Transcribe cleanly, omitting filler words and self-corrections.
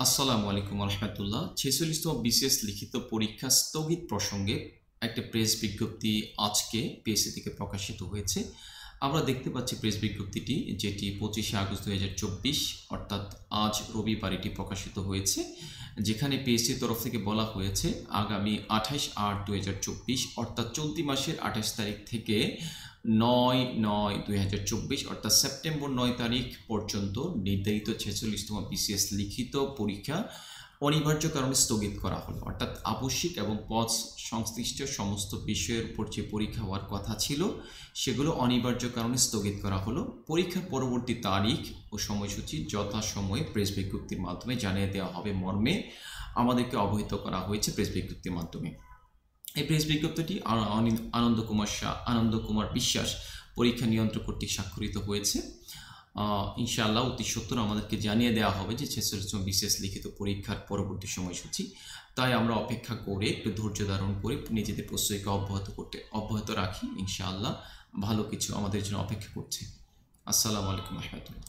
আসসালামু আলাইকুম রহমতুল্লাহ। 46তম বিসিএস লিখিত পরীক্ষা স্থগিত প্রসঙ্গে একটা প্রেস বিজ্ঞপ্তি আজকে পিএসসি থেকে প্রকাশিত হয়েছে। আমরা দেখতে পাচ্ছি প্রেস বিজ্ঞপ্তিটি, যেটি 25শে আগস্ট 2024 অর্থাৎ আজ রবিবার এটি প্রকাশিত হয়েছে, যেখানে পিএসসির তরফ থেকে বলা হয়েছে আগামী 28/8/2024 অর্থাৎ চলতি মাসের 28 তারিখ থেকে 9/9/2024 অর্থাৎ সেপ্টেম্বর 9 তারিখ পর্যন্ত নির্ধারিত 46তম বিসিএস লিখিত পরীক্ষা অনিবার্য কারণে স্থগিত করা হলো। অর্থাৎ আবশ্যিক এবং পদ সংশ্লিষ্ট সমস্ত বিষয়ের উপর যে পরীক্ষা হওয়ার কথা ছিল সেগুলো অনিবার্য কারণে স্থগিত করা হলো। পরীক্ষার পরবর্তী তারিখ ও সময়সূচি যথাসময়ে প্রেস বিজ্ঞপ্তির মাধ্যমে জানিয়ে দেওয়া হবে মর্মে আমাদেরকে অবহিত করা হয়েছে প্রেস বিজ্ঞপ্তির মাধ্যমে। এই প্রেস বিজ্ঞপ্তিটি আনন্দ কুমার বিশ্বাস পরীক্ষা নিয়ন্ত্রক কর্তৃক স্বাক্ষরিত হয়েছে। ইনশাআল্লাহ অতি সত্বর আমাদেরকে জানিয়ে দেওয়া হবে যে 46তম বিসিএস লিখিত পরীক্ষার পরবর্তী সময়সূচি। তাই আমরা অপেক্ষা করে একটু ধৈর্য ধারণ করে নিজেদের প্রস্তুতিকে অব্যাহত রাখি। ইনশাআল্লাহ ভালো কিছু আমাদের জন্য অপেক্ষা করছে। আসসালামু আলাইকুম রহমতুল্লাহ।